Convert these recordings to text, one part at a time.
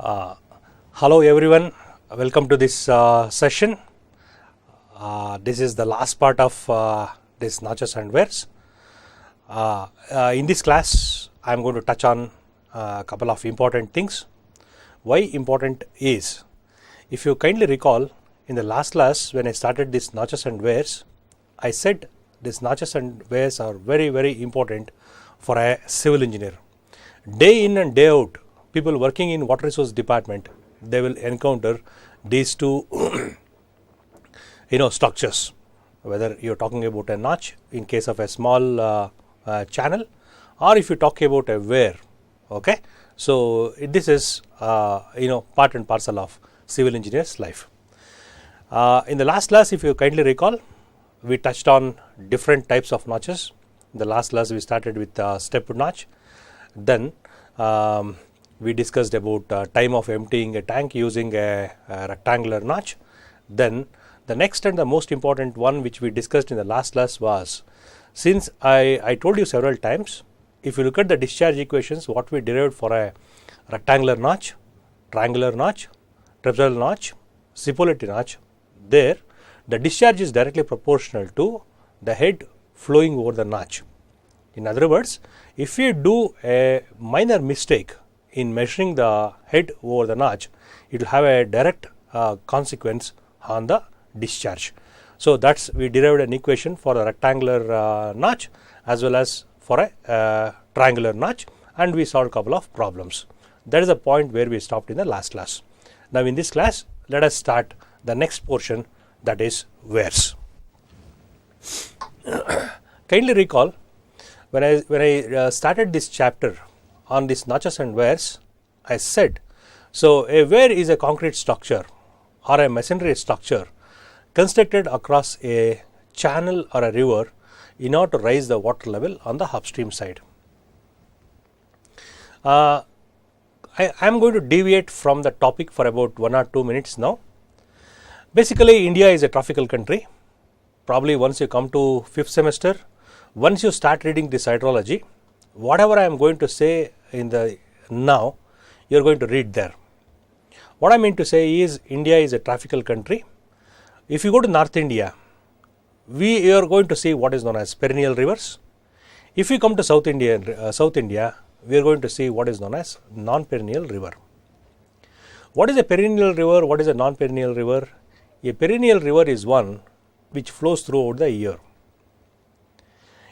Hello everyone, welcome to this session. This is the last part of this notches and wears. In this class I am going to touch on a couple of important things. Why important is, if you kindly recall, in the last class when I started this notches and wears, I said these notches and wears are very important for a civil engineer. Day in and day out, people working in water resource department, they will encounter these two structures, whether you are talking about a notch in case of a small channel, or if you talk about a wear. Okay, so this is part and parcel of civil engineer's life. In the last class, if you kindly recall, we touched on different types of notches. In the last class we started with stepped notch, then we discussed about time of emptying a tank using a rectangular notch. Then the next and the most important one which we discussed in the last class was, since I told you several times, if you look at the discharge equations, what we derived for a rectangular notch, triangular notch, trapezoidal notch, Cipolliti notch, there the discharge is directly proportional to the head flowing over the notch. In other words, if you do a minor mistake in measuring the head over the notch, it will have a direct consequence on the discharge. So that's, we derived an equation for a rectangular notch as well as for a triangular notch, and we solved a couple of problems. That is the point where we stopped in the last class. Now in this class, let us start the next portion, that is wears. Kindly recall, when I started this chapter on this notches and wears, I said, so a wear is a concrete structure or a masonry structure constructed across a channel or a river in order to raise the water level on the upstream side. I am going to deviate from the topic for about 1 or 2 minutes now. Basically, India is a tropical country. Probably once you come to 5th semester, once you start reading this hydrology, whatever I am going to say in the now, you are going to read there. What I mean to say is, India is a tropical country. If you go to North India, we are going to see what is known as perennial rivers. If you come to South India, we are going to see what is known as non-perennial river. What is a perennial river? What is a non-perennial river? A perennial river is one which flows throughout the year.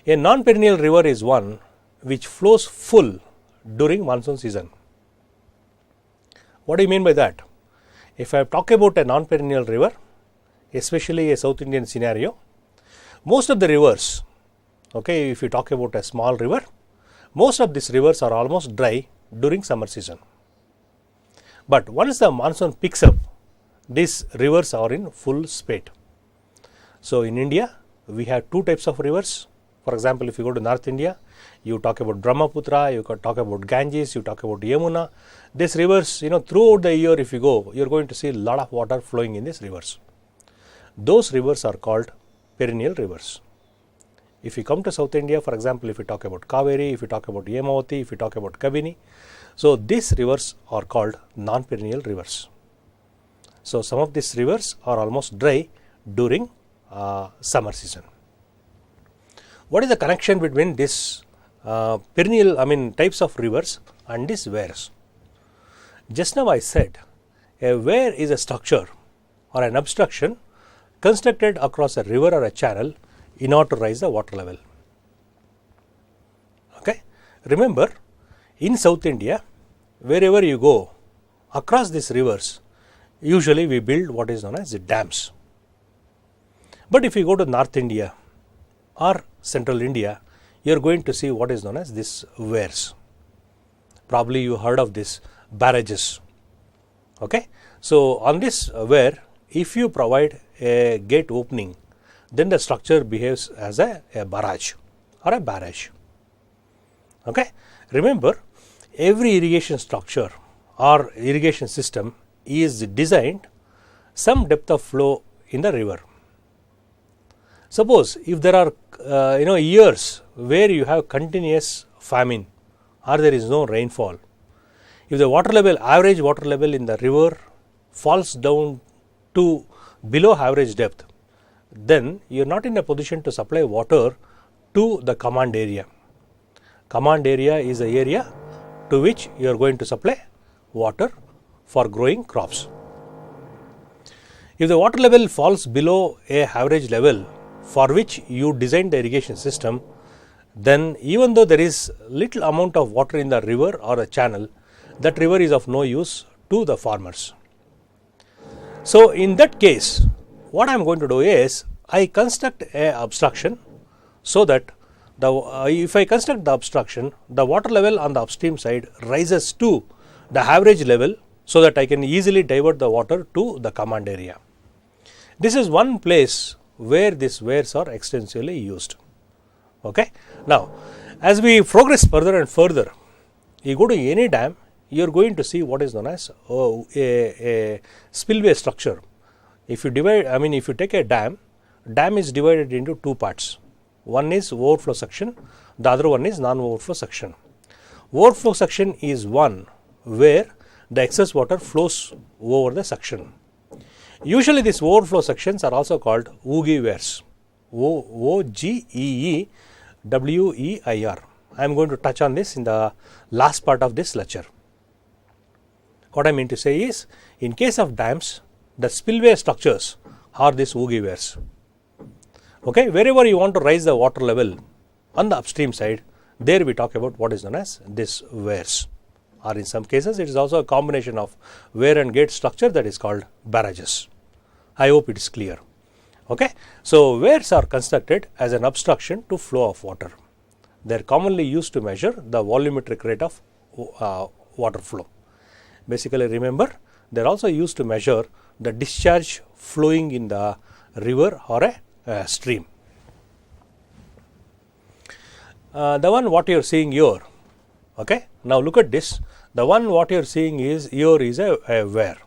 A non-perennial river is one which flows full during monsoon season. What do you mean by that? If I talk about a non-perennial river, especially a South Indian scenario, most of the rivers, okay, if you talk about a small river, most of these rivers are almost dry during summer season. But once the monsoon picks up, these rivers are in full spate. So in India, we have two types of rivers. For example, if you go to North India, you talk about Brahmaputra, you can talk about Ganges, you talk about Yamuna. These rivers, throughout the year if you go, you are going to see a lot of water flowing in these rivers. Those rivers are called perennial rivers. If you come to South India, for example, if you talk about Kaveri, if you talk about Yamavati, if you talk about Kabini, so these rivers are called non-perennial rivers. So some of these rivers are almost dry during summer season. What is the connection between this types of rivers and these wears? Just now I said a wear is a structure or an obstruction constructed across a river or a channel in order to raise the water level. Okay, remember, in South India, wherever you go, across these rivers, usually we build what is known as the dams. But if you go to North India or Central India, you are going to see what is known as this wears. Probably you heard of this barrages. Okay, so on this wear, if you provide a gate opening, then the structure behaves as a barrage or a barrage. Okay, remember, every irrigation structure or irrigation system is designed some depth of flow in the river. Suppose if there are years where you have continuous famine or there is no rainfall, if the water level, average water level in the river falls down to below average depth, then you are not in a position to supply water to the command area. Command area is the area to which you are going to supply water for growing crops. If the water level falls below a average level for which you designed the irrigation system, then even though there is little amount of water in the river or a channel, that river is of no use to the farmers. So in that case, what I am going to do is I construct a obstruction so that if I construct the obstruction, the water level on the upstream side rises to the average level so that I can easily divert the water to the command area. This is one place where these weirs are extensively used. Okay. Now, as we progress further and further, you go to any dam, you are going to see what is known as a spillway structure. If you divide, if you take a dam is divided into two parts. One is overflow section, the other one is non-overflow section. Overflow section is one where the excess water flows over the section. Usually these overflow sections are also called Oogie weirs. Ogeeweir. I am going to touch on this in the last part of this lecture. What I mean to say is, in case of dams, the spillway structures are these Oogie weirs. Okay, wherever you want to raise the water level on the upstream side, there we talk about what is known as this weirs. Or in some cases, it is also a combination of weir and gate structure that is called barrages. I hope it is clear. Okay. So weirs are constructed as an obstruction to flow of water. They are commonly used to measure the volumetric rate of water flow. Basically, remember, they are also used to measure the discharge flowing in the river or a stream. The one what you are seeing here, okay. Now look at this. The one what you are seeing is here is a weir.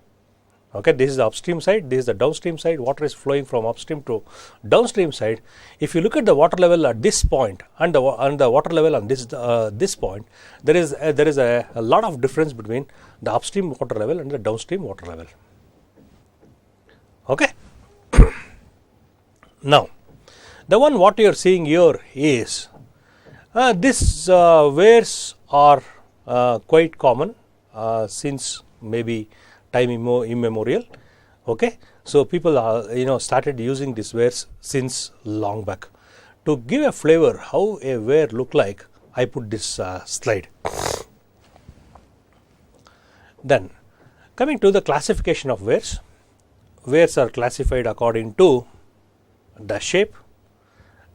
Okay, this is the upstream side, this is the downstream side. Water is flowing from upstream to downstream side. If you look at the water level at this point and the water level on this point, there is a lot of difference between the upstream water level and the downstream water level. Okay. Now, the one what you are seeing here is these weirs are quite common since maybe time immemorial. Okay, so people started using these weirs since long back. To give a flavor how a weir look like, I put this slide. Then coming to the classification of weirs, weirs are classified according to the shape.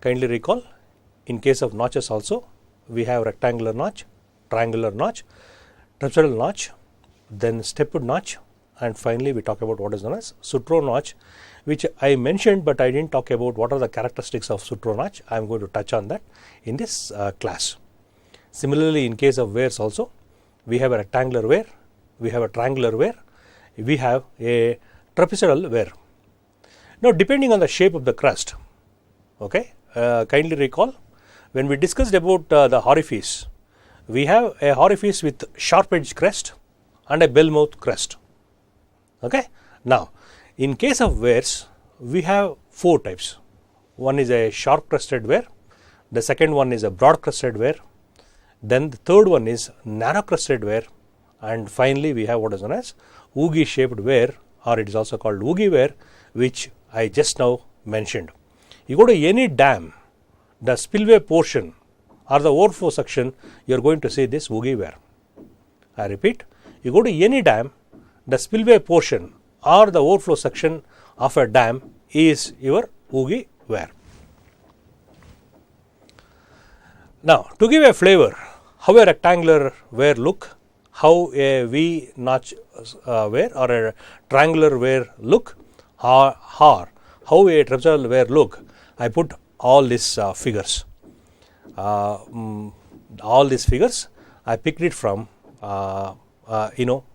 Kindly recall, in case of notches also, we have rectangular notch, triangular notch, trapezoidal notch, then stepped notch, and finally we talk about what is known as sutro notch, which I mentioned, but I didn't talk about what are the characteristics of sutro notch. I am going to touch on that in this class. Similarly, in case of weirs also, we have a rectangular weir, we have a triangular weir, we have a trapezoidal weir. Now, depending on the shape of the crust, okay, kindly recall, when we discussed about the orifice, we have a orifice with sharp edge crest and a bell mouth crest. Okay. Now, in case of weirs, we have four types. One is a sharp crested weir, the second one is a broad crested weir, then the third one is narrow crested weir, and finally we have what is known as oogie shaped weir, or it is also called oogie weir, which I just now mentioned. You go to any dam, the spillway portion or the overflow section, you are going to see this oogie weir. I repeat, you go to any dam, the spillway portion or the overflow section of a dam is your oogie weir. Now, to give a flavor, how a rectangular weir look, how a V notch weir or a triangular weir look, or how a trapezoidal weir look, I put all these figures. All these figures I picked it from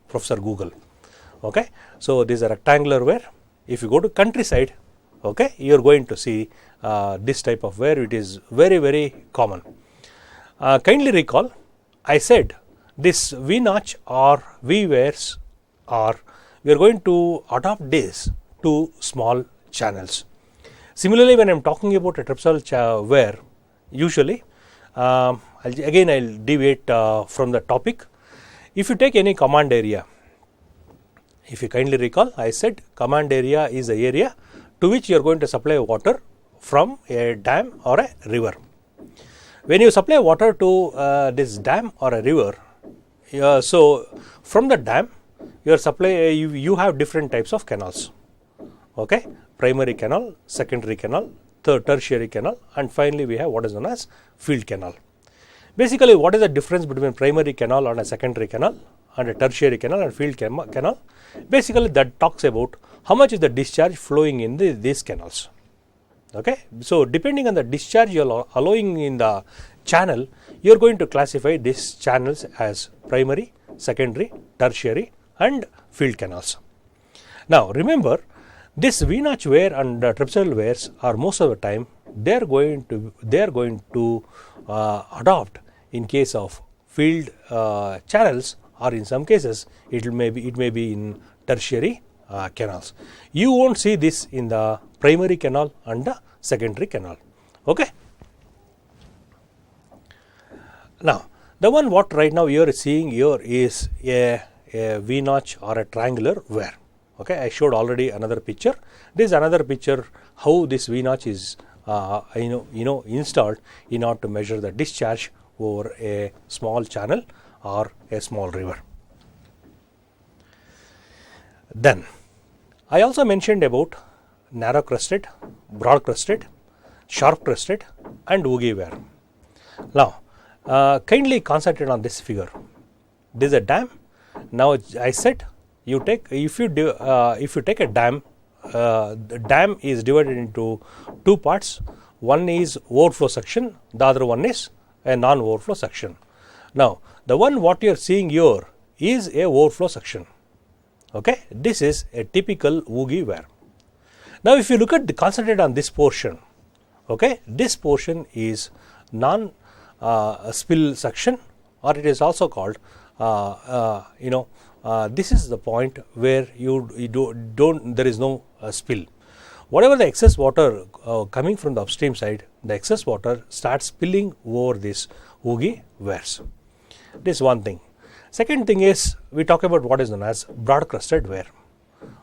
Professor Google. Okay, so this is a rectangular weir. If you go to countryside, okay, you are going to see this type of weir. It is very, very common. Kindly recall, I said this V notch or V wears are, we are going to adopt this to small channels. Similarly, when I am talking about a trapezoidal wear, usually I'll deviate from the topic. If you take any command area, if you kindly recall, I said command area is the area to which you are going to supply water from a dam or a river. When you supply water to this dam or a river, so from the dam you have different types of canals. Okay, primary canal, secondary canal, tertiary canal, and finally we have what is known as field canal. Basically, what is the difference between primary canal and a secondary canal and a tertiary canal and field canal? Basically, that talks about how much is the discharge flowing in these canals. Okay, so depending on the discharge you are allowing in the channel, you are going to classify these channels as primary, secondary, tertiary, and field canals. Now, remember, this V notch wear and trapezoidal wears are most of the time they are going to adopt in case of field channels, or in some cases it may be in tertiary canals. You won't see this in the primary canal and the secondary canal. Okay. Now, the one what right now you are seeing here is a V notch or a triangular wear. Okay, I showed already another picture. This is another picture how this V notch is installed in order to measure the discharge over a small channel or a small river. Then I also mentioned about narrow crusted, broad crusted, sharp crusted, and oogie wear. Now, kindly concentrate on this figure. This is a dam. Now, I said if you take a dam, the dam is divided into two parts. One is overflow section, the other one is a non-overflow section. Now, the one what you are seeing here is a overflow section. Okay, this is a typical oogie wear. Now, if you look at concentrate on this portion, okay, this portion is non-spill section, or it is also called this is the point where there is no spill. Whatever the excess water coming from the upstream side, the excess water starts spilling over this oogie wears. This is one thing. Second thing is we talk about what is known as broad crusted wear.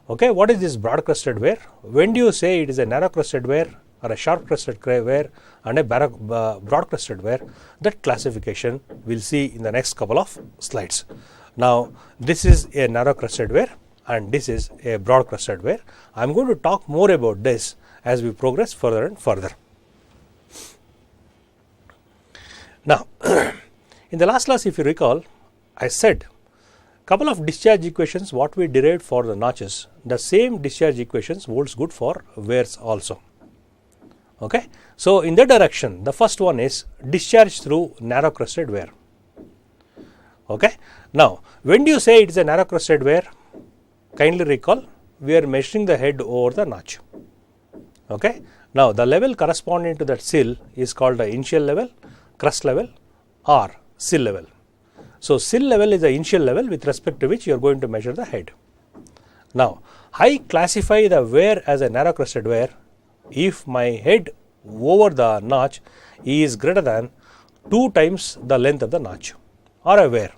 Okay, what is this broad crusted wear? When do you say it is a narrow crusted wear or a sharp crusted wear and a broad crusted wear? That classification we'll see in the next couple of slides. Now, this is a narrow crusted wear and this is a broad crusted wear. I am going to talk more about this as we progress further and further. Now, in the last class, if you recall, I said couple of discharge equations what we derived for the notches. The same discharge equations holds good for wears also. Okay. So, in that direction, the first one is discharge through narrow crusted wear. Okay. Now, when do you say it is a narrow crusted wear? Kindly recall, we are measuring the head over the notch. Okay. Now, the level corresponding to that sill is called the initial level, crust level, or sill level. So, sill level is the initial level with respect to which you are going to measure the head. Now, I classify the wear as a narrow crusted wear if my head over the notch is greater than 2 times the length of the notch, or a wear.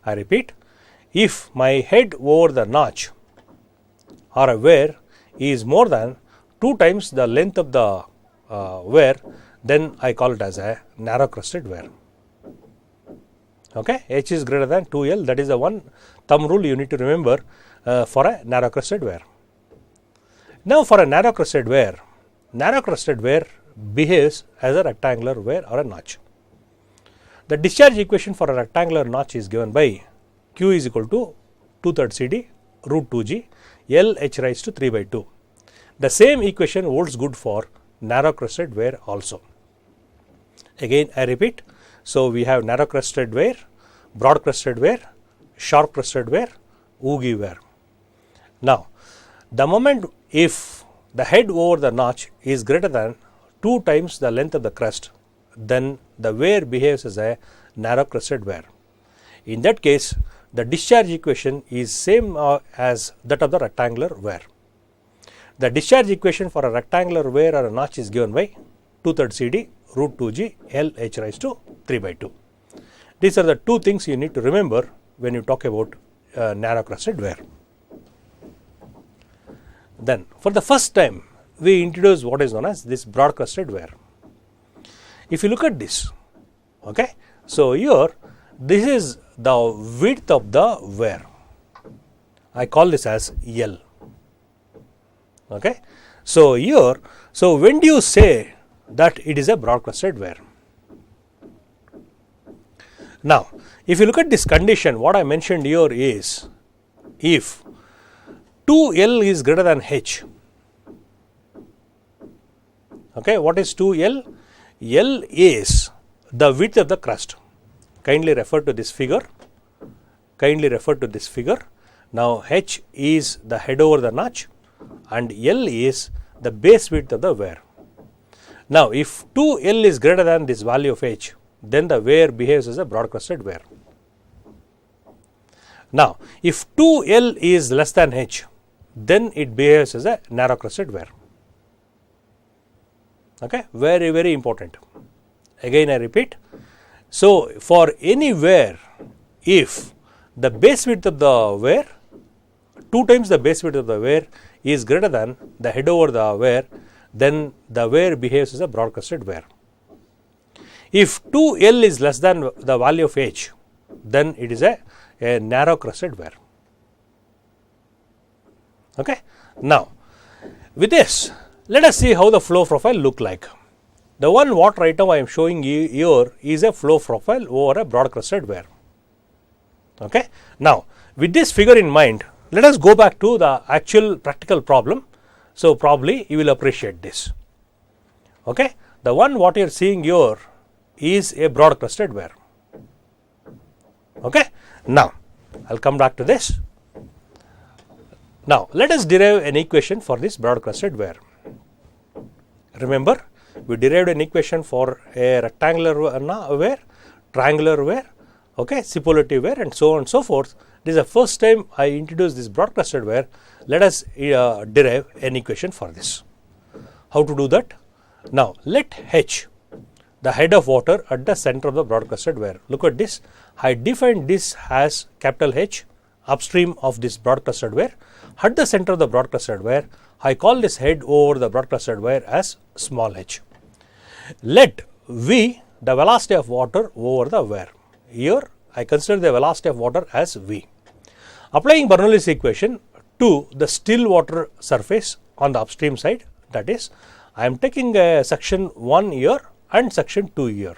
I repeat, if my head over the notch or a wear is more than 2 times the length of the wear, then I call it as a narrow crusted wear. Okay, H is greater than 2L, that is the one thumb rule you need to remember for a narrow crusted wear. Now, for a narrow crusted wear behaves as a rectangular wear or a notch. The discharge equation for a rectangular notch is given by Q is equal to 2/3 CD root 2G L H raised to 3 by 2. The same equation holds good for narrow crusted wear also. Again, I repeat. So, we have narrow crusted wear, broad crusted wear, sharp crusted wear, oogie wear. Now, the moment if the head over the notch is greater than 2 times the length of the crust, then the wear behaves as a narrow crested wear. In that case, the discharge equation is same as that of the rectangular wear. The discharge equation for a rectangular wear or a notch is given by 2/3 CD root 2G L H raised to 3/2. These are the two things you need to remember when you talk about narrow crested wear. Then for the first time we introduce what is known as this broad crested wear. If you look at this, okay, so here this is the width of the wear. I call this as L. Okay, so here, so when do you say that it is a broad crested wear? Now, if you look at this condition, what I mentioned here is if 2L is greater than H. Okay, what is 2L? L is the width of the crust. Kindly refer to this figure. Now, H is the head over the notch and L is the base width of the wear. Now, if 2L is greater than this value of H, then the wear behaves as a broad crested wear. Now, if 2L is less than H, then it behaves as a narrow crested wear. Okay, very, very important. Again I repeat, so for any wear, if the base width of the wear, 2 times the base width of the wear is greater than the head over the wear, then the wear behaves as a broad crested wear. If 2L is less than the value of H, then it is a narrow crested wear. Okay. Now, with this, let us see how the flow profile look like. The one what right now I am showing you here is a flow profile over a broad crested wear. Okay. Now, with this figure in mind, let us go back to the actual practical problem. So, probably you will appreciate this. Okay. The one what you are seeing here is a broad crested wear. Okay. Now, I will come back to this. Now, let us derive an equation for this broad crested wear. Remember, we derived an equation for a rectangular wear, triangular wear, okay, superlative wear and so on and so forth. This is the first time I introduce this broad crested wear. Let us derive an equation for this. How to do that? Now, let H, the head of water at the center of the broad crested wear. Look at this. I defined this as capital H upstream of this broad crested wear. At the center of the broad crested wear, I call this head over the broad crested wear as small h. Let V the velocity of water over the wear. Here I consider the velocity of water as V. Applying Bernoulli's equation to the still water surface on the upstream side, that is, I am taking section 1 here and section 2 here.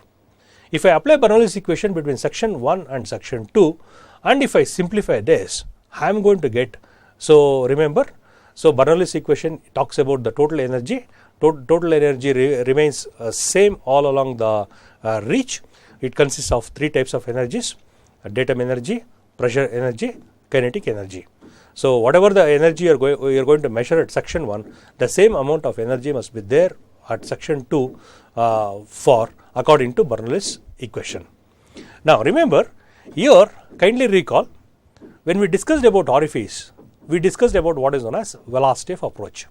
If I apply Bernoulli's equation between section 1 and section 2, and if I simplify this, I am going to get, so remember, so Bernoulli's equation talks about the total energy. Total energy remains same all along the reach. It consists of 3 types of energies: datum energy, pressure energy, kinetic energy. So whatever the energy you are going to measure at section 1, the same amount of energy must be there at section 2 for according to Bernoulli's equation. Now remember, here kindly recall, when we discussed about orifice, we discussed about what is known as velocity of approach.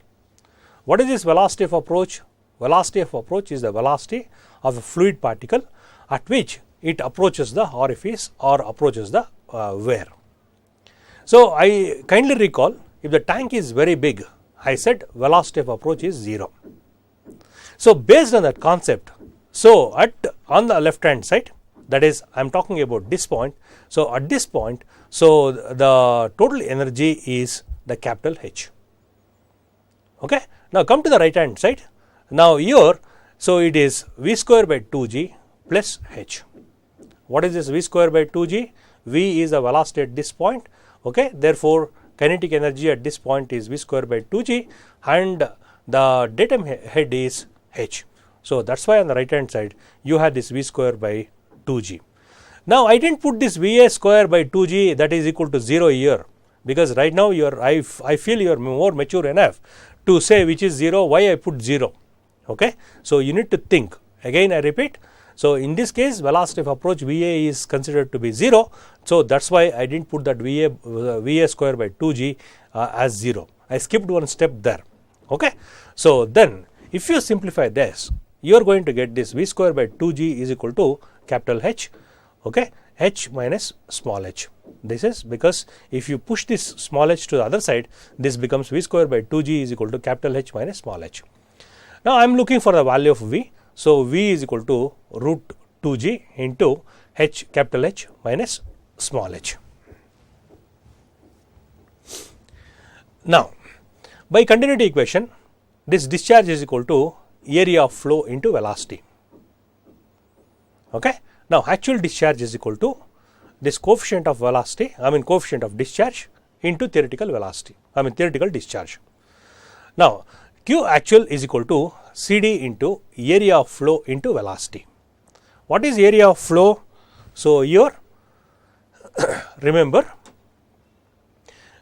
What is this velocity of approach? Velocity of approach is the velocity of a fluid particle at which it approaches the orifice or approaches the wear. So I kindly recall, if the tank is very big, I said velocity of approach is 0. So based on that concept, so on the left hand side, that is, I am talking about this point. So at this point, so the total energy is the capital H. Okay. Now come to the right hand side. Now here, so it is V square by 2G plus H. What is this V square by 2G? V is the velocity at this point. Okay. Therefore, kinetic energy at this point is V square by 2G and the datum head is H. So that's why on the right hand side you have this V square by 2G. Now I didn't put this VA square by 2G that is equal to 0 here, because right now I feel you are more mature enough to say which is 0, why I put 0. Okay. So you need to think, again I repeat, So in this case, velocity of approach VA is considered to be 0. So that's why I didn't put that VA square by 2G as 0. I skipped one step there. Okay. So then if you simplify this, you are going to get this V square by 2G is equal to capital H, okay, H minus small h. This is because if you push this small h to the other side, this becomes V square by 2G is equal to capital H minus small h. Now I am looking for the value of V. So V is equal to root 2G into H capital H minus small h. Now by continuity equation, this discharge is equal to area of flow into velocity. Okay. Now actual discharge is equal to this coefficient of velocity, coefficient of discharge into theoretical velocity, theoretical discharge. Now Q actual is equal to CD into area of flow into velocity. What is area of flow? So here remember,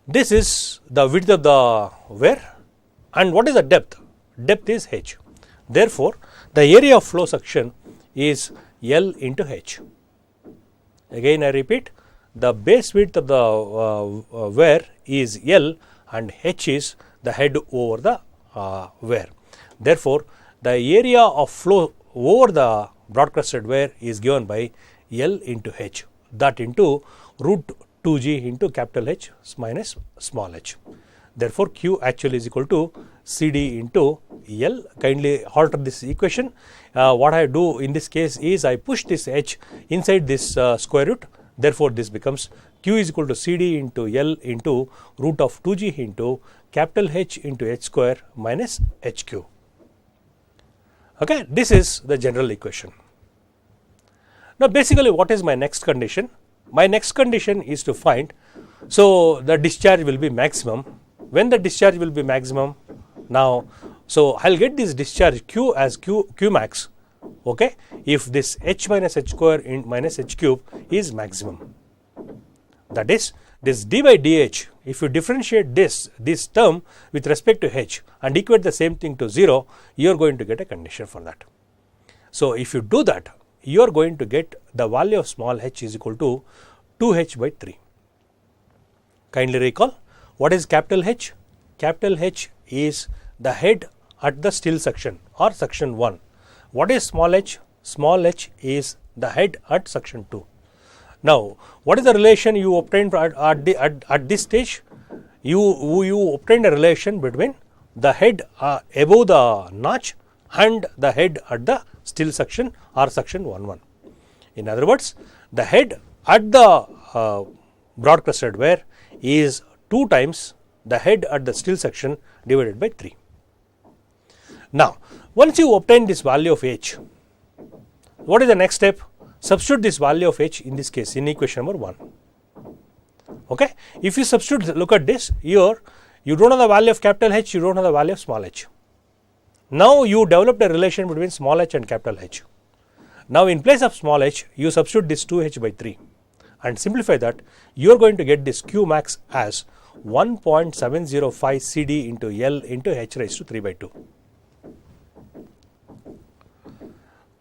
this is the width of the weir, and what is the depth? Depth is H. Therefore, the area of flow section is L into H. Again I repeat, the base width of the weir is L and H is the head over the weir. Therefore, the area of flow over the broad-crested weir is given by L into H, that into root 2G into capital H minus small h. Therefore, Q actually is equal to CD into L. Kindly alter this equation. What I do in this case is I push this H inside this square root. Therefore, this becomes Q is equal to CD into L into root of 2G into capital H into H square minus HQ. Okay, this is the general equation. Now, basically what is my next condition? My next condition is to find, so the discharge will be maximum. When the discharge will be maximum, now, so I will get this discharge Q as Q max, okay, if this H minus H square in minus H cube is maximum. That is, this d by dH, if you differentiate this term with respect to H and equate the same thing to 0, you are going to get a condition for that. So if you do that, you are going to get the value of small h is equal to 2h by 3. Kindly recall, what is capital H? Capital H is the head at the still section or section 1. What is small h? Small h is the head at section 2. Now, what is the relation you obtained at this stage? You obtained a relation between the head above the notch and the head at the still section or section 1. In other words, the head at the broad-crested weir is 2 times the head at the still section divided by 3. Now, once you obtain this value of h, what is the next step? Substitute this value of h in this case in equation number 1. Okay. If you substitute, look at this here, you don't know the value of capital H, you don't know the value of small h. Now you developed a relation between small h and capital H. Now in place of small h, you substitute this 2h by 3 and simplify that, you are going to get this Q max as 1.705 CD into L into H raised to 3 by 2.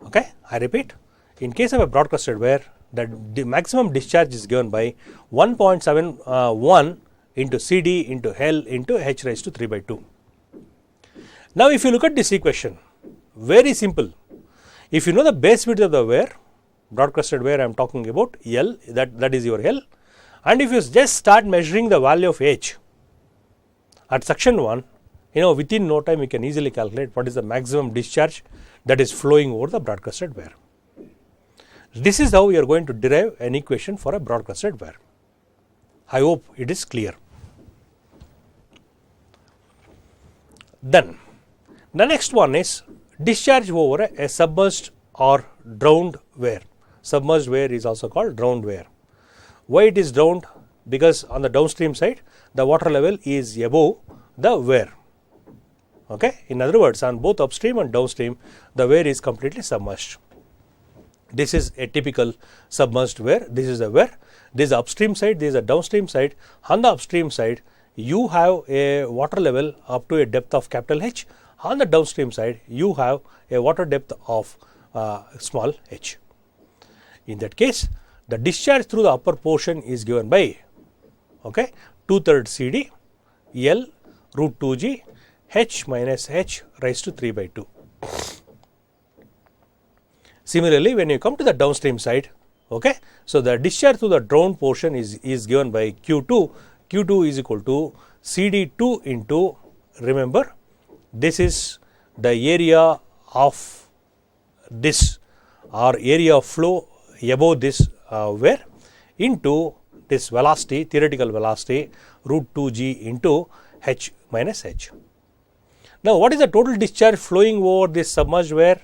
Okay, I repeat, in case of a broad-crested weir, the maximum discharge is given by 1.71 into CD into L into H raised to 3 by 2. Now, if you look at this equation, very simple. If you know the base width of the weir, broad-crested weir I am talking about L, that is your L, and if you just start measuring the value of H at section 1, within no time you can easily calculate what is the maximum discharge that is flowing over the broad-crested weir. This is how we are going to derive an equation for a broad-crested weir. I hope it is clear. Then the next one is discharge over a submerged or drowned weir. Submerged weir is also called drowned weir. Why it is drowned? Because on the downstream side the water level is above the weir. Okay? In other words, on both upstream and downstream the weir is completely submerged. This is a typical submerged weir. This is a weir. This is the upstream side, this is a downstream side. On the upstream side you have a water level up to a depth of capital H. On the downstream side you have a water depth of small h. In that case, the discharge through the upper portion is given by 2/3 CD L root 2G h minus h raised to 3 by 2. Similarly, when you come to the downstream side, so the discharge through the drowned portion is given by Q2. Q2 is equal to CD2 into, remember, this is the area of this or area of flow above this where into this velocity, theoretical velocity root 2G into h minus h. Now, what is the total discharge flowing over this submerged weir?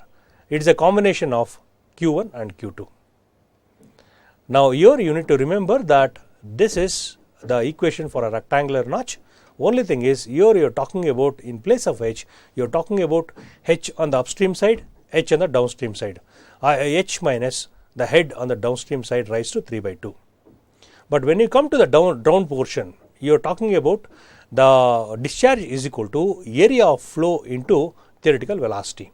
It is a combination of Q1 and Q2. Now, here you need to remember that this is the equation for a rectangular notch. Only thing is, here you are talking about, in place of h, you are talking about h on the upstream side, h on the downstream side, h minus the head on the downstream side raised to 3 by 2. But when you come to the drowned portion, you are talking about the discharge is equal to area of flow into theoretical velocity.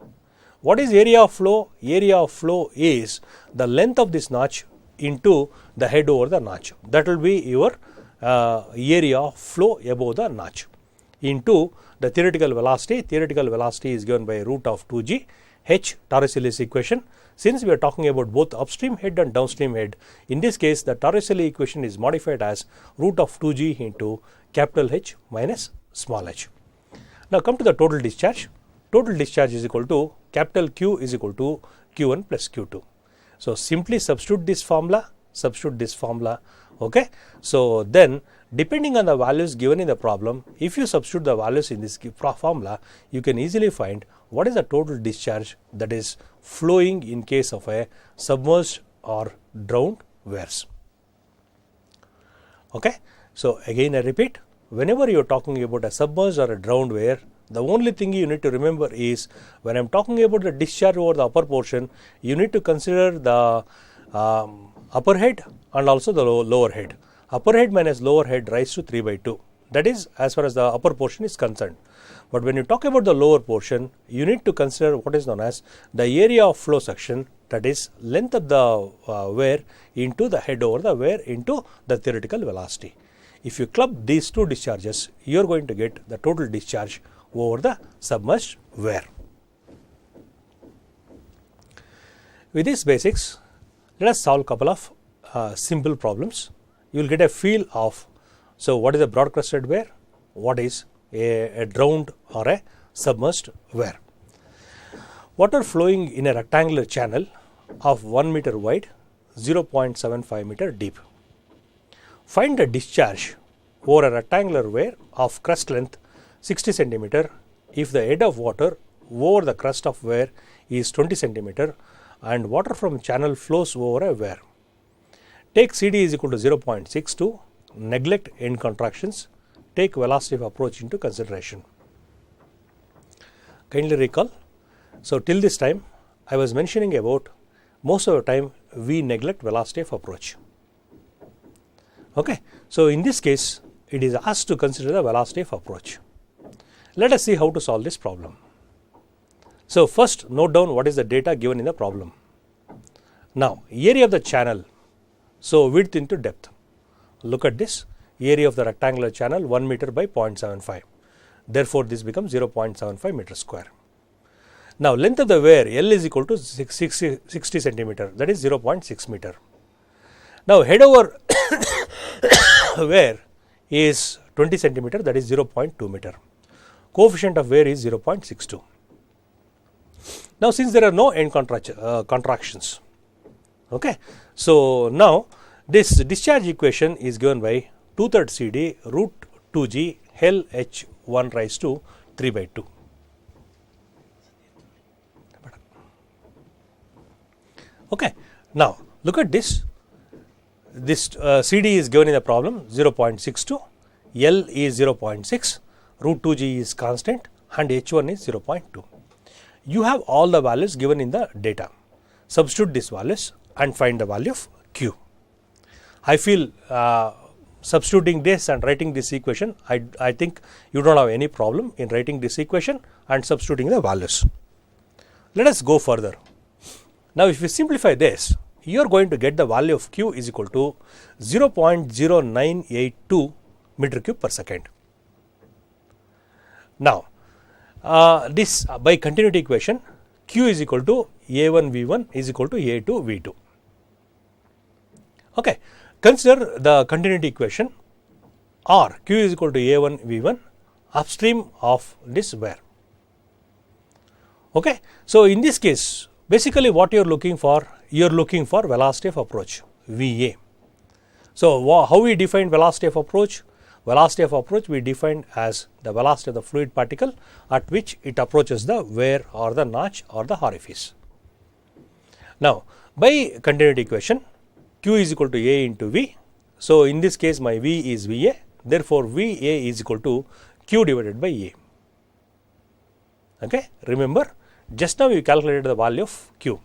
What is area of flow? Area of flow is the length of this notch into the head over the notch. That will be your area of flow above the notch into the theoretical velocity. Theoretical velocity is given by root of 2G h, Torricelli's equation. Since we are talking about both upstream head and downstream head, in this case the Torricelli equation is modified as root of 2G into capital H minus small h. Now, come to the total discharge. Total discharge is equal to capital Q is equal to Q1 plus Q2. So, simply substitute this formula. So, then depending on the values given in the problem, if you substitute the values in this formula, you can easily find what is the total discharge that is flowing in case of a submerged or drowned weirs. So, again I repeat, whenever you are talking about a submerged or a drowned weir, the only thing you need to remember is, when I am talking about the discharge over the upper portion, you need to consider the upper head and also the lower head. Upper head minus lower head raised to 3 by 2. That is as far as the upper portion is concerned. But when you talk about the lower portion, you need to consider what is known as the area of flow section, that is length of the weir into the head over the weir into the theoretical velocity. If you club these two discharges, you are going to get the total discharge over the submerged weir. With these basics, let us solve a couple of simple problems. You will get a feel of, so what is a broad crusted weir, what is a drowned or a submerged weir. Water flowing in a rectangular channel of 1 meter wide, 0.75 meter deep. Find the discharge over a rectangular weir of crust length 60 centimeter if the head of water over the crust of weir is 20 centimeter and water from channel flows over a weir. Take CD is equal to 0.62, neglect end contractions, take velocity of approach into consideration. Kindly recall, so till this time I was mentioning about most of the time we neglect velocity of approach. So in this case it is asked to consider the velocity of approach. Let us see how to solve this problem. So first note down what is the data given in the problem. Now, area of the channel, so width into depth. Look at this, area of the rectangular channel 1 meter by 0.75. Therefore, this becomes 0.75 meter square. Now, length of the weir L is equal to 60 centimeter, that is 0.6 meter. Now, head over weir is 20 centimeter, that is 0.2 meter. Coefficient of weir is 0.62. Now, since there are no end contractions, so now this discharge equation is given by 2/3 CD root 2G L H 1 raised to 3 by 2. Now look at this. This CD is given in the problem 0.62, L is 0.6, root 2G is constant and H1 is 0.2. You have all the values given in the data. Substitute these values and find the value of Q. I feel substituting this and writing this equation, I think you don't have any problem in writing this equation and substituting the values. Let us go further. Now, if you simplify this, you are going to get the value of Q is equal to 0.0982 meter cube per second. Now, this by continuity equation, Q is equal to A1 V1 is equal to A2 V2. Okay. Consider the continuity equation, or Q is equal to A1 V1 upstream of this wear. Okay. So, in this case, basically what you are looking for velocity of approach, VA. So, how we define velocity of approach? Velocity of approach we defined as the velocity of the fluid particle at which it approaches the wear or the notch or the orifice. Now, by continuity equation, Q is equal to A into V. So, in this case my V is VA, therefore, VA is equal to Q divided by A. Okay. Remember, just now we calculated the value of Q.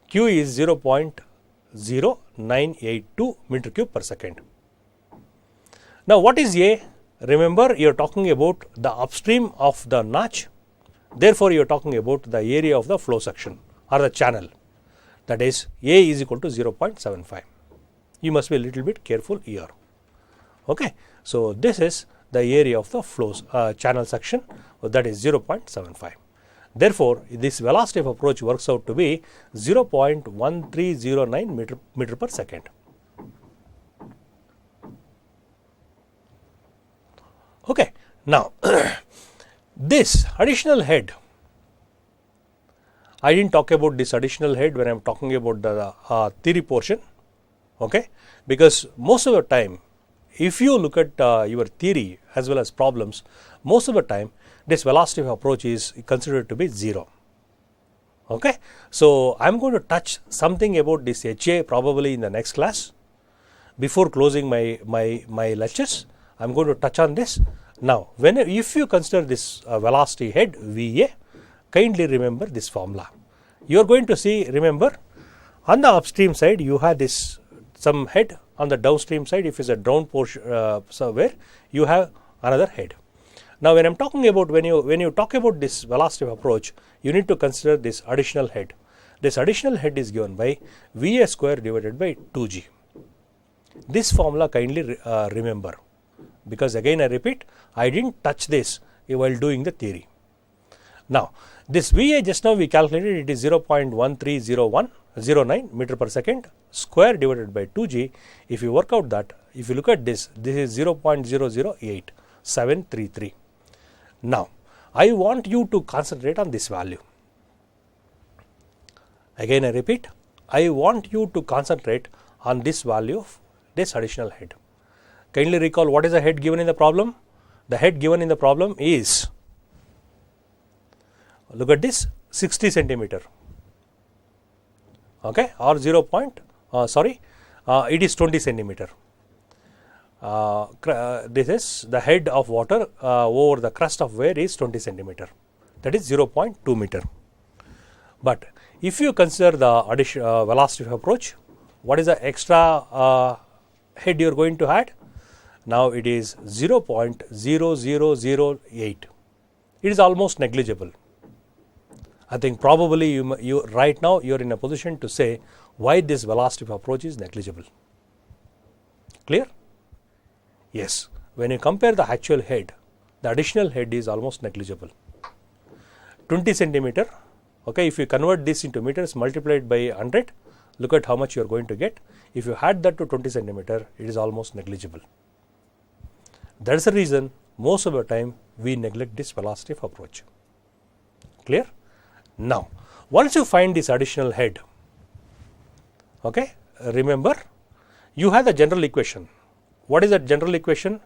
Q is 0.0982 meter cube per second. Now, what is A? Remember, you are talking about the upstream of the notch, therefore, you are talking about the area of the flow section or the channel, that is A is equal to 0.75. You must be a little bit careful here. Okay. So, this is the area of the flows channel section, that is 0.75. Therefore, this velocity of approach works out to be 0.1309 meter per second. Okay. Now, this additional head, I did not talk about this additional head when I am talking about the theory portion, okay, because most of the time if you look at your theory as well as problems, most of the time this velocity of approach is considered to be 0. Okay. So, I am going to touch something about this HA probably in the next class. Before closing my lectures, I am going to touch on this. Now, if you consider this velocity head VA, kindly remember this formula. You are going to see, remember, on the upstream side you have this some head, on the downstream side if it is a drowned portion somewhere you have another head. Now, when I am talking about when you talk about this velocity of approach, you need to consider this additional head. This additional head is given by VA square divided by 2G. This formula kindly remember, because again I repeat, I did not touch this while doing the theory. Now, this VA just now we calculated, it is 0.1309 meter per second square divided by 2G. If you work out that, if you look at this is 0.008733. Now, I want you to concentrate on this value. Again I repeat, I want you to concentrate on this value of this additional head. Kindly recall, what is the head given in the problem? The head given in the problem is, look at this, 60 centimeter, okay, or it is 20 centimeter. This is the head of water over the crust of wear is 20 centimeter, that is 0.2 meter. But if you consider the velocity of approach, what is the extra head you are going to add? Now, it is 0.0008. It is almost negligible. I think probably you right now you are in a position to say why this velocity of approach is negligible. Clear? Yes. When you compare the actual head, the additional head is almost negligible. 20 centimeter. Okay, if you convert this into meters multiplied by 100, look at how much you are going to get. If you add that to 20 centimeter, it is almost negligible. That is the reason most of the time we neglect this velocity of approach. Clear? Now, once you find this additional head, okay, remember you have the general equation. What is that general equation?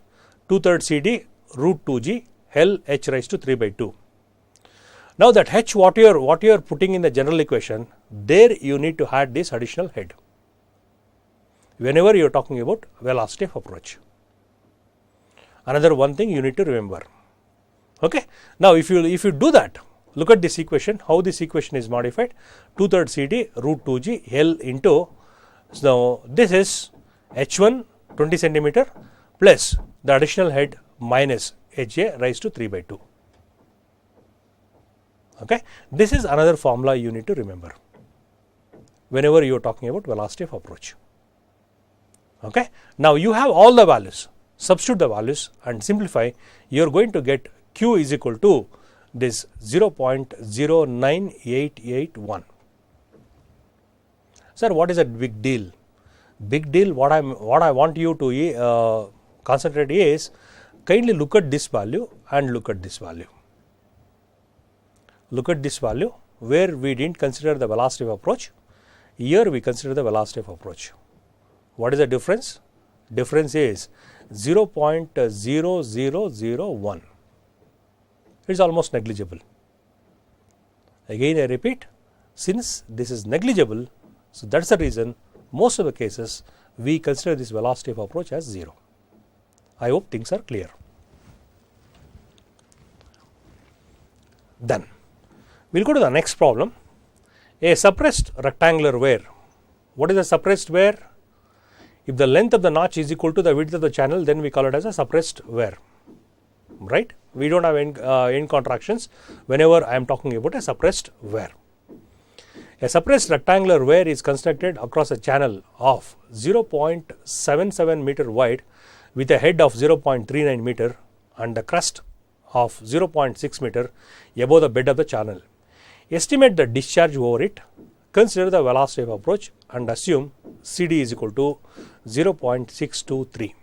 2/3 CD root 2G L H raised to 3 by 2. Now, that H what you are putting in the general equation, there you need to add this additional head whenever you are talking about velocity of approach. Another one thing you need to remember. Okay. Now, if you do that, look at this equation, how this equation is modified. 2/3 CD root 2G L into, so this is H1 20 centimeter plus the additional head minus HA raised to 3 by 2. Okay. This is another formula you need to remember. whenever you are talking about velocity of approach. Okay. Now, you have all the values, substitute the values and simplify, you are going to get q is equal to this 0.09881. Sir, what is a big deal? Big deal, what I want you to concentrate is, kindly look at this value and look at this value. Look at this value where we didn't consider the velocity of approach. Here we consider the velocity of approach. What is the difference? Difference is 0.0001. It is almost negligible. Again I repeat, since this is negligible, so that is the reason most of the cases we consider this velocity of approach as 0. I hope things are clear. Then we will go to the next problem, a suppressed rectangular wear. What is a suppressed wear? If the length of the notch is equal to the width of the channel, then we call it as a suppressed wear, right? We do not have end contractions whenever I am talking about a suppressed wear. A suppressed rectangular wear is constructed across a channel of 0.77 meter wide with a head of 0.39 meter and a crest of 0.6 meter above the bed of the channel. Estimate the discharge over it, consider the velocity of approach and assume CD is equal to 0.623.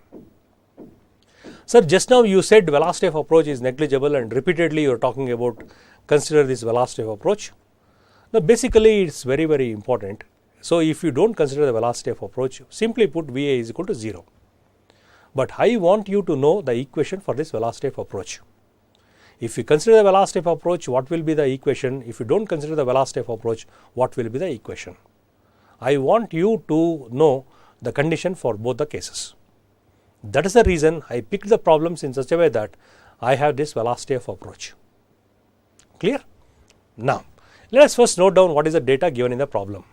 Sir, just now you said velocity of approach is negligible and repeatedly you are talking about consider this velocity of approach. Now, basically it is very, very important. So, if you do not consider the velocity of approach, simply put VA is equal to 0. But I want you to know the equation for this velocity of approach. If you consider the velocity of approach, what will be the equation? If you do not consider the velocity of approach, what will be the equation? I want you to know the condition for both the cases. That is the reason I picked the problems in such a way that I have this velocity of approach. Clear? Now, let us first note down what is the data given in the problem.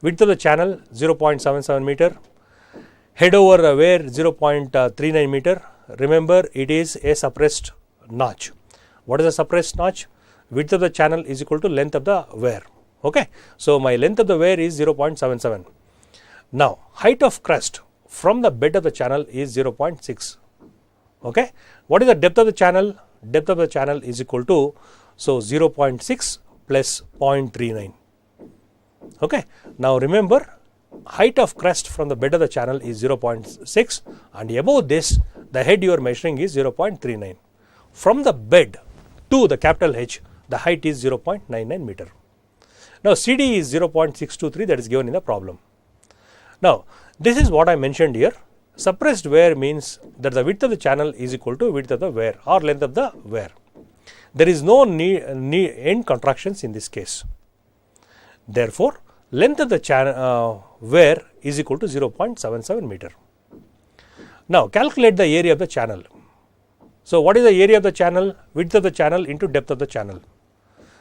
Width of the channel 0.77 meter, head over wear 0.39 meter. Remember, it is a suppressed notch. What is a suppressed notch? Width of the channel is equal to length of the wear. Okay. So, my length of the wear is 0.77. Now, height of crest from the bed of the channel is 0.6. Okay. What is the depth of the channel? Depth of the channel is equal to, so 0.6 plus 0.39. Okay. Now, remember, height of crest from the bed of the channel is 0.6 and above this the head you are measuring is 0.39. From the bed to the capital H, the height is 0.99 meter. Now, CD is 0.623, that is given in the problem. Now, this is what I mentioned here. Suppressed wear means that the width of the channel is equal to width of the wear or length of the wear. There is no end contractions in this case. Therefore, length of the channel wear is equal to 0.77 meter. Now, calculate the area of the channel. So, what is the area of the channel? Width of the channel into depth of the channel.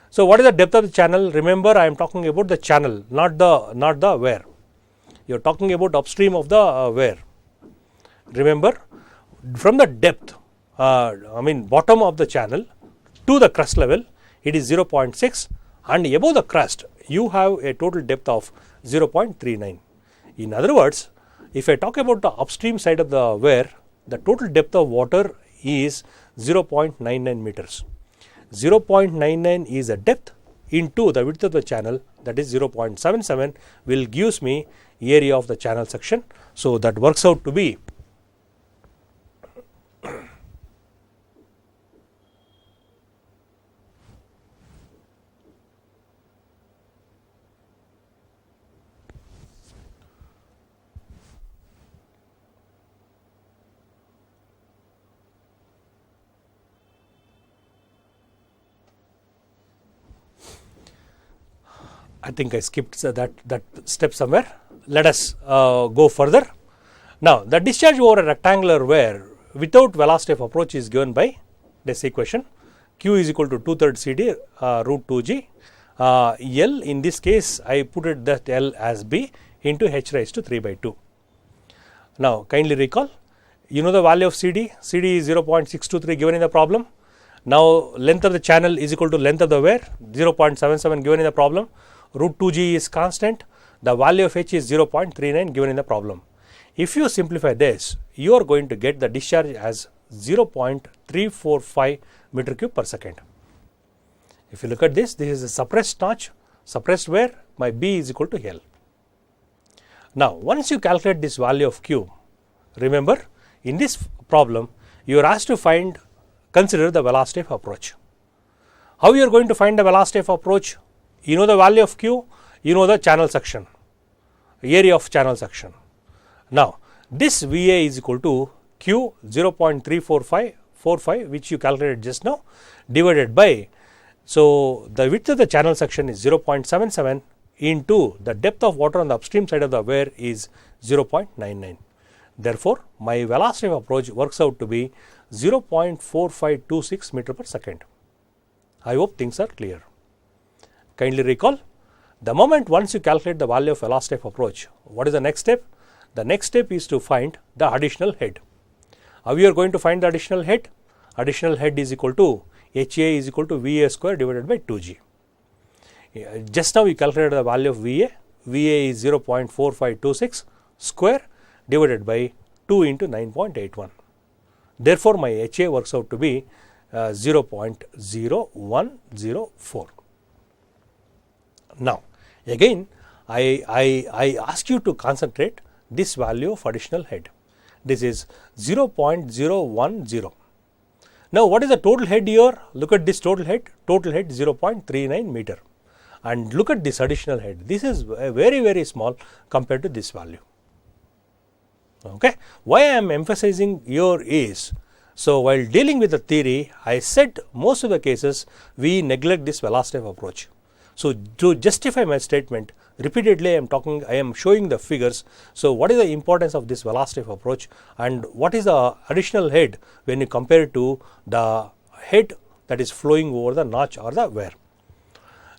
So, what is the depth of the channel? Remember, I am talking about the channel, not the wear. You are talking about upstream of the wear. Remember, from the depth, bottom of the channel to the crest level, it is 0.6 and above the crest, you have a total depth of 0.39. In other words, if I talk about the upstream side of the wear, the total depth of water is 0.99 meters. 0.99 is the depth into the width of the channel, that is 0.77 will gives me area of the channel section. So, that works out to be I think I skipped that step somewhere. Let us go further. Now, the discharge over a rectangular wear without velocity of approach is given by this equation. Q is equal to 2/3 CD root 2G. L in this case I put it that L as B into H raised to 3/2. Now, kindly recall, you know the value of CD. CD is 0.623 given in the problem. Now, length of the channel is equal to length of the wear 0.77 given in the problem. Root 2G is constant. the value of h is 0.39 given in the problem. If you simplify this, you are going to get the discharge as 0.345 meter cube per second. If you look at this, this is a suppressed notch, suppressed where my B is equal to L. Now, once you calculate this value of Q, remember in this problem you are asked to consider the velocity of approach. How you are going to find the velocity of approach? You know the value of Q, you know the channel section, area of channel section. Now, this VA is equal to Q 0.345 which you calculated just now divided by, so the width of the channel section is 0.77 into the depth of water on the upstream side of the weir is 0.99. Therefore, my velocity of approach works out to be 0.4526 meter per second. I hope things are clear. Kindly recall, the moment once you calculate the value of velocity of approach, what is the next step? The next step is to find the additional head. How you are going to find the additional head? Additional head is equal to HA is equal to VA square divided by 2G. Just now we calculated the value of VA. VA is 0.4526 square divided by 2 into 9.81. Therefore, my HA works out to be 0.0104. Now, again I ask you to concentrate this value of additional head. This is 0.010. Now, what is the total head here? Look at this total head. Total head 0.39 meter. And look at this additional head. This is very small compared to this value. Okay. Why I am emphasizing here is, so while dealing with the theory, I said most of the cases we neglect this velocity of approach. So, to justify my statement, repeatedly I am showing the figures. So, what is the importance of this velocity of approach and what is the additional head when you compare it to the head that is flowing over the notch or the weir.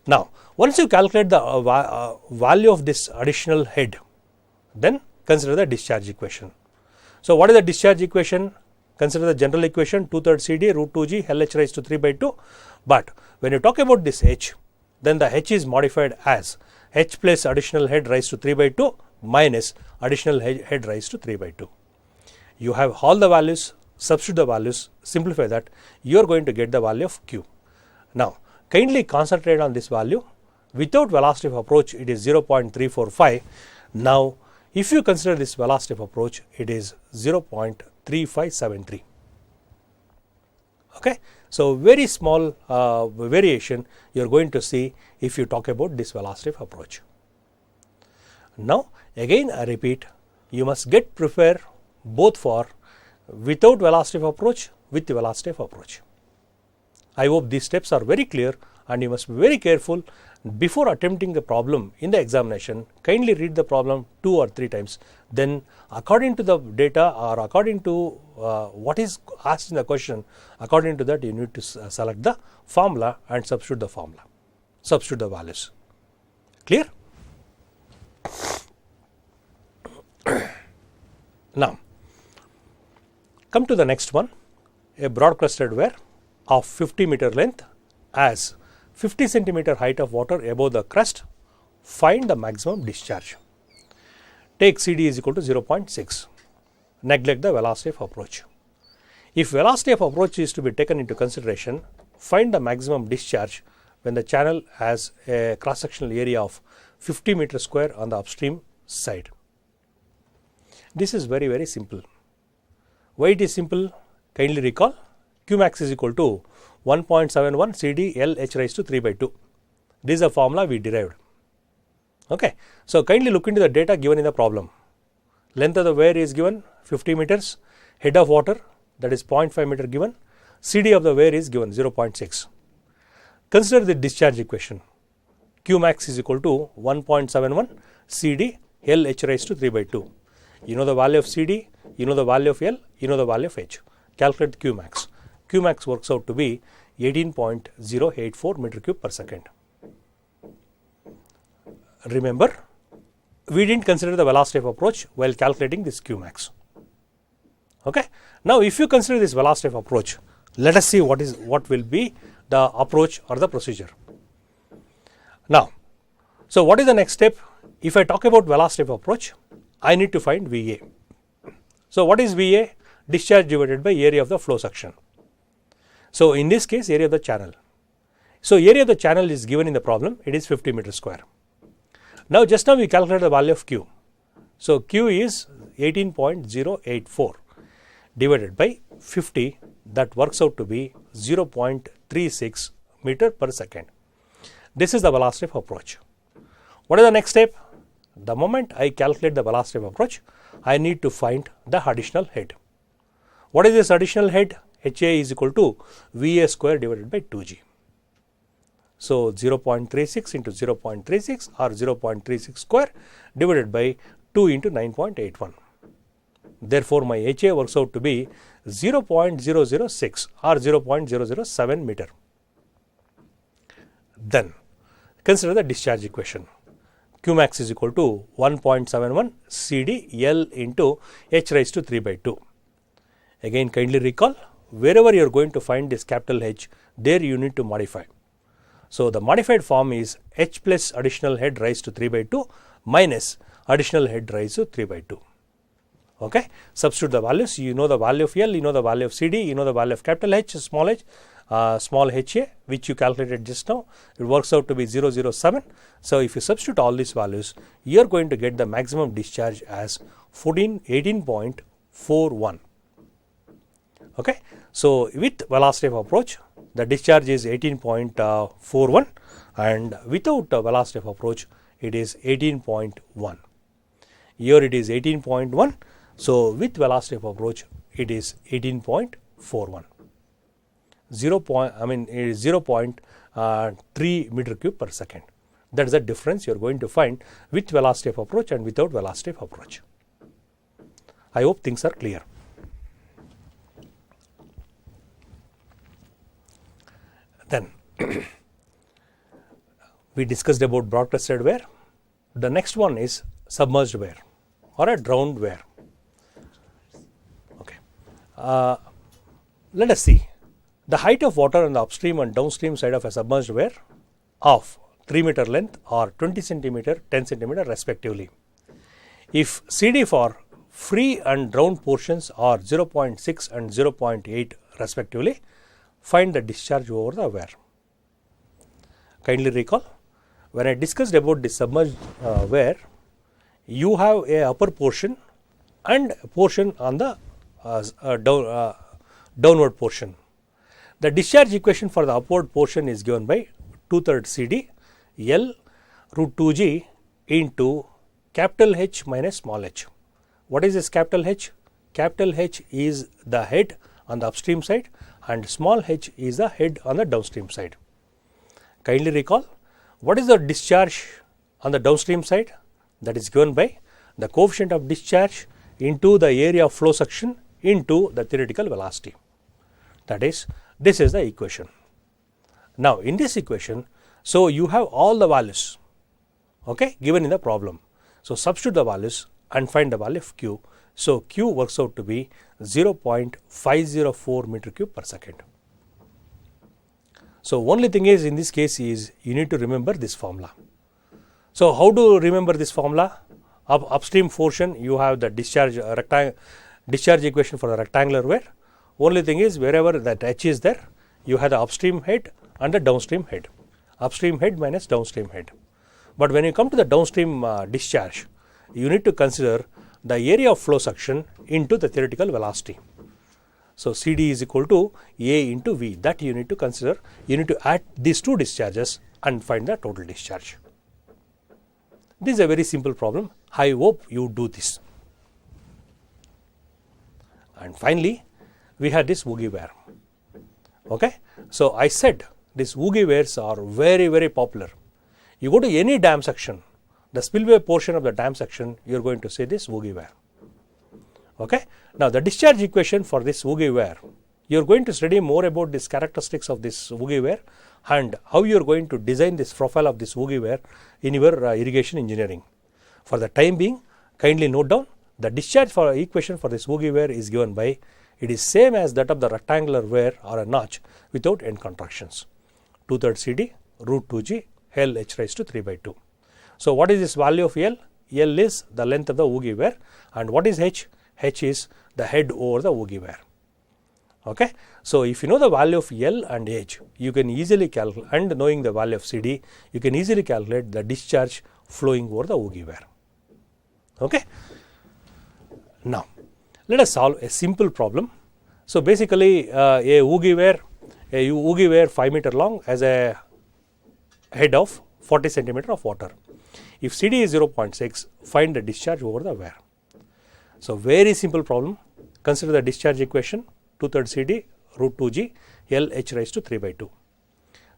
Now, once you calculate the value of this additional head, then consider the discharge equation. So, what is the discharge equation? Consider the general equation 2/3 CD root 2G LH raised to 3 by 2. But when you talk about this H, then the H is modified as H plus additional head raised to 3 by 2 minus additional head raised to 3 by 2. You have all the values, substitute the values, simplify that, you are going to get the value of Q. Now, kindly concentrate on this value. Without velocity of approach, it is 0.345. Now, if you consider this velocity of approach, it is 0.3573. Okay. So, very small variation you are going to see if you talk about this velocity of approach. Now, again I repeat, you must get prepared both for without velocity of approach, with the velocity of approach. I hope these steps are very clear and you must be very careful before attempting the problem in the examination. Kindly read the problem 2 or 3 times. Then according to the data or according to what is asked in the question, according to that you need to select the formula and substitute the formula, substitute the values. Clear? Now, come to the next one. A broad crusted weir of 50 meter length as 50 centimeter height of water above the crust, find the maximum discharge. Take CD is equal to 0.6. Neglect the velocity of approach. If velocity of approach is to be taken into consideration, find the maximum discharge when the channel has a cross sectional area of 50 meter square on the upstream side. This is very simple. Why it is simple? Kindly recall, Qmax is equal to 1.71 CD L H raised to 3 by 2. This is a formula we derived. Okay. So, kindly look into the data given in the problem. Length of the weir is given 50 meters, head of water that is 0.5 meter given, CD of the weir is given 0.6. Consider the discharge equation. Qmax is equal to 1.71 CD L H raised to 3 by 2. You know the value of CD, you know the value of L, you know the value of H. Calculate Qmax. Qmax works out to be 18.084 meter cube per second. Remember, we didn't consider the velocity of approach while calculating this Qmax. Okay. Now, if you consider this velocity of approach, let us see what will be the approach or the procedure. Now, so what is the next step? if I talk about velocity of approach, I need to find VA. So what is VA? Discharge divided by area of the flow section. So in this case, area of the channel. So area of the channel is given in the problem, it is 50 meter square. Now just now we calculated the value of Q. So Q is 18.084 divided by 50, that works out to be 0.36 meter per second. This is the velocity of approach. What is the next step? The moment I calculate the velocity of approach, I need to find the additional head. What is this additional head? HA is equal to VA square divided by 2G. So 0.36 into 0.36 or 0.36 square divided by 2 into 9.81. Therefore, my HA works out to be 0.006 or 0.007 meter. Then consider the discharge equation. Qmax is equal to 1.71 CD L into H raised to 3 by 2. Again, kindly recall, wherever you are going to find this capital H, there you need to modify. So the modified form is H plus additional head raised to 3 by 2 minus additional head raised to 3 by 2. Okay, substitute the values. You know the value of L, you know the value of CD, you know the value of capital H, small HA, which you calculated just now. It works out to be 007. So if you substitute all these values, you are going to get the maximum discharge as 18.41. Okay, so with velocity of approach, the discharge is 18.41, and without velocity of approach, it is 18.1. Here it is 18.1. So with velocity of approach, it is 18.41. It is 0.3 meter cube per second. That is the difference you are going to find with velocity of approach and without velocity of approach. I hope things are clear. Then we discussed about broadcasted wear. The next one is submerged wear or a drowned wear. Okay. Let us see the height of water on the upstream and downstream side of a submerged wear of 3 meter length or 20 centimeter, 10 centimeter respectively. If CD for free and drowned portions are 0.6 and 0.8 respectively, find the discharge over the wear. Kindly recall, when I discussed about the submerged wear, you have a upper portion and a portion on the downward portion. The discharge equation for the upward portion is given by 2/3 CD L root 2G into capital H minus small h. What is this capital H? Capital H is the head on the upstream side and small h is the head on the downstream side. Kindly recall, what is the discharge on the downstream side? That is given by the coefficient of discharge into the area of flow section into the theoretical velocity. That is, this is the equation. Now in this equation, so you have all the values, okay, given in the problem. So substitute the values and find the value of Q. So Q works out to be 0.504 meter cube per second. So only thing is, in this case is you need to remember this formula. So how to remember this formula? Upstream portion, you have the discharge equation for the rectangular wear. Only thing is, wherever that H is there, you have the upstream head and the downstream head. Upstream head minus downstream head. But when you come to the downstream discharge, you need to consider the area of flow section into the theoretical velocity. So CD is equal to A into V. That you need to consider. You need to add these two discharges and find the total discharge. This is a very simple problem. I hope you do this. And finally, we had this woogie wear. Okay. So I said these woogie wears are very, very popular. You go to any dam section, the spillway portion of the dam section, you are going to see this woogie wear. Okay. Now the discharge equation for this woogie wear, you are going to study more about these characteristics of this woogie wear and how you are going to design this profile of this woogie wear in your irrigation engineering. For the time being, kindly note down the discharge for equation for this woogie wear is given by, it is same as that of the rectangular wear or a notch without end contractions. 2/3 CD root 2G L H raised to 3 by 2. So, what is this value of L? L is the length of the Oogie wear, and what is H? H is the head over the Oogie wear. Okay. So, if you know the value of L and H, you can easily calculate, and knowing the value of CD, you can easily calculate the discharge flowing over the Oogie wear. Okay. Now, let us solve a simple problem. So, basically a Oogie wear 5 meter long has a head of 40 centimeter of water. If CD is 0.6, find the discharge over the wear. So, very simple problem. Consider the discharge equation, 2/3 CD root 2G L H raised to 3/2.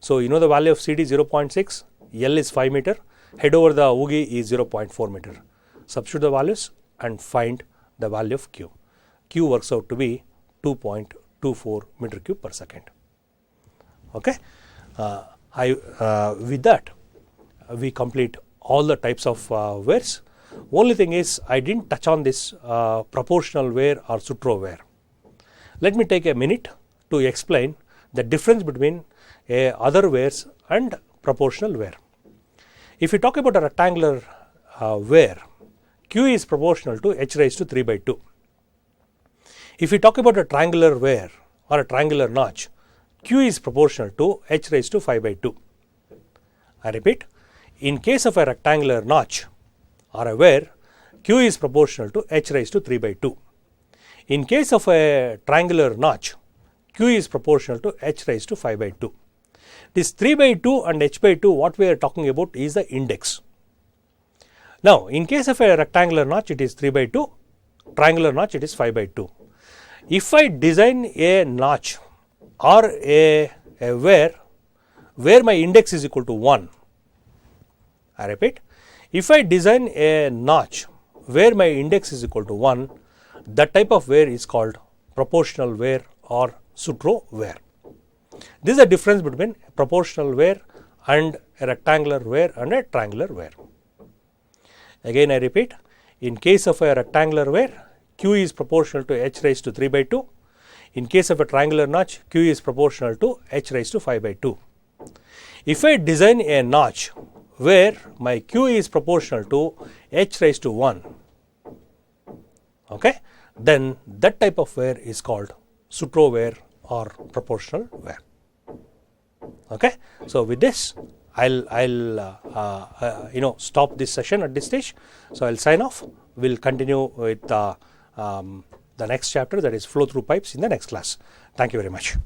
So, you know the value of CD 0.6, L is 5 meter, head over the Oogie is 0.4 meter. Substitute the values and find the value of Q. Q works out to be 2.24 meter cube per second. Okay. With that, we complete all the types of wears. Only thing is, I didn't touch on this proportional wear or Sutro wear. Let me take a minute to explain the difference between other wears and proportional wear. If you talk about a rectangular wear, Q is proportional to H raised to 3/2. If you talk about a triangular wear or a triangular notch, Q is proportional to H raised to 5/2. I repeat, in case of a rectangular notch or a wear, Q is proportional to H raised to 3/2. In case of a triangular notch, Q is proportional to H raised to 5/2. This 3/2 and H/2, what we are talking about is the index. Now, in case of a rectangular notch, it is 3/2, triangular notch, it is 5/2. If I design a notch or a wear where my index is equal to 1, I repeat, if I design a notch where my index is equal to 1, that type of wear is called proportional wear or Sutro wear. This is the difference between proportional wear and a rectangular wear and a triangular wear. Again I repeat, in case of a rectangular wear, Q is proportional to H raised to 3/2. In case of a triangular notch, Q is proportional to H raised to 5/2. If I design a notch where my Q is proportional to H raised to 1, okay, then that type of wear is called Sutro wear or proportional wear. Okay. So, with this I'll stop this session at this stage. So, I'll sign off. We'll continue with the next chapter, that is flow through pipes, in the next class. Thank you very much.